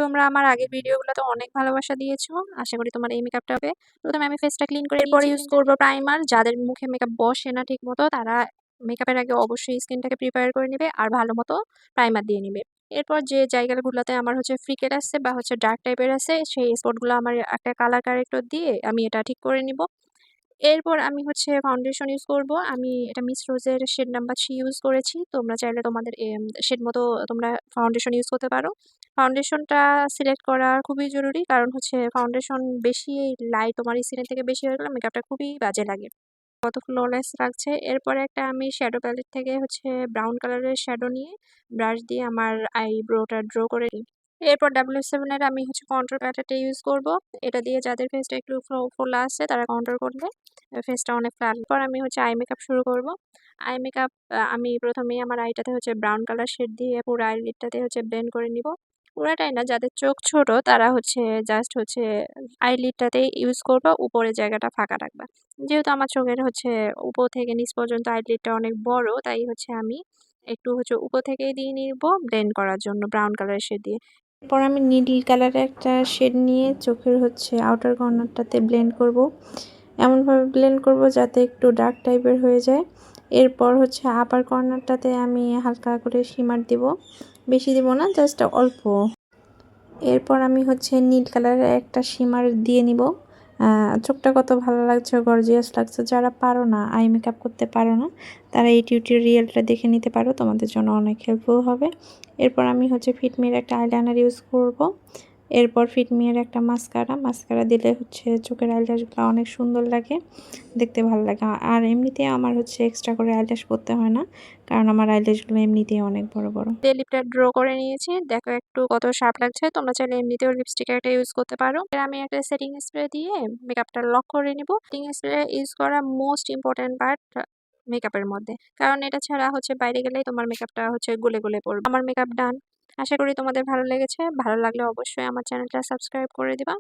তোমরা আমার আগের ভিডিওগুলোতে অনেক ভালোবাসা দিয়েছো। আশা করি তোমার এই মেকআপটা হবে। প্রথমে আমি ফেসটা ক্লিন করে এরপরে ইউজ করব প্রাইমার। যাদের মুখে মেকআপ বসে না ঠিকমতো তারা মেকআপের আগে অবশ্যই স্কিনটাকে প্রিপেয়ার করে নিবে আর ভালো মতো প্রাইমার দিয়ে নিবে। এরপর যে জায়গাগুলোতে আমার ফ্রিকেট আছে বা ডার্ক টাইপের আছে সেই স্পটগুলো আমার একটা কালার কারেক্টর দিয়ে আমি এটা ঠিক করে নিব। এরপর আমি ফাউন্ডেশন ইউজ করব। আমি এটা মিস রোজের শেড নাম্বার 3 ইউজ করেছি। তোমরা চাইলে তোমাদের শেড মতো তোমরা ফাউন্ডেশন ইউজ করতে পারো। ফাউন্ডেশনটা সিলেক্ট করা খুবই জরুরি, কারণ ফাউন্ডেশন বেশি লাইট তোমার স্কিনের থেকে বেশি হয়ে গেলে মেকআপটা খুবই বাজে লাগে। কত ফ্ললেস লাগছে। এরপরে একটা আমি শ্যাডো প্যালেট থেকে ব্রাউন কালারের শ্যাডো নিয়ে ব্রাশ দিয়ে আমার আইব্রোটা ড্র করে নিই। এরপর W7 এর আমি কন্ট্রোল প্যালেটটা ইউজ করব। এটা দিয়ে যাদের ফেসটা একটু ফোলা আছে তারা কন্ট্রোল করলে ফেসটা অনেক ফ্ল্যাট। পর আমি আই মেকআপ শুরু করব। আই মেকআপ আমি প্রথমেই আমার আইটাতে ব্রাউন কালার শেড দিয়ে পুরো আইলিডটাতে ব্লেন্ড করে নিব। পুরাটাই না, যাদের চোখ ছোট তারা জাস্ট আইলিডটাতে ইউজ করবা, উপরের জায়গাটা ফাঁকা রাখবা। যেহেতু আমার চোখের উপর থেকে নিচ পর্যন্ত আইলিডটা অনেক বড়, তাই আমি একটু উপর থেকেই দিয়ে নিব ব্লেন্ড করার জন্য ব্রাউন কালারের শেড দিয়ে। এরপর আমি নীল কালারের একটা শেড নিয়ে চোখের আউটার কর্নারটাতে ব্লেন্ড করব। এমনভাবে ব্লেন্ড করব যাতে একটু ডার্ক টাইপের হয়ে যায়। এরপর আপার কর্নারটাতে আমি হালকা করে শিমার দিব, বেশি দিব না, জাস্ট অল্প। এরপর আমি নীল কালারের একটা শিমার দিয়ে নিব। চোখটা কত ভালো লাগছে, গর্জিয়াস লাগছে। যারা পারো না, আই মেকআপ করতে পারো না, তারা এই টিউটোরিয়ালটা দেখে নিতে পারো, তোমাদের জন্য অনেক হেল্পফুল হবে। এরপর আমি ফিটমির একটা আইলাইনার ইউজ করব। এরপর ফিটমির একটা মাস্কারা দিলে চোখের আইল্যাশগুলো অনেক সুন্দর লাগে, দেখতে ভালো লাগে। আর এমনিতে আমার এক্সট্রা করে আইল্যাশ করতে হয় না, কারণ আমার আইল্যাশগুলো এমনিতেই অনেক বড় বড়। লিপটা ড্র করে নিয়েছি, দেখো একটু কত শার্প লাগছে। তোমরা চাইলে এমনিতেও লিপস্টিক একটা ইউজ করতে পারো। আমি একটা সেটিং স্প্রে দিয়ে মেকআপটা লক করে নিব। সেটিং স্প্রে ইউজ করা মোস্ট ইম্পর্টেন্ট পার্ট মেকআপের মধ্যে, কারণ এটা ছাড়া বাইরে গেলেই তোমার মেকআপটা গলে গলে পড়বে। আমার মেকআপ ডান। আশা করি তোমাদের ভালো লেগেছে। ভালো লাগলে অবশ্যই আমার চ্যানেলটা সাবস্ক্রাইব করে দিবা।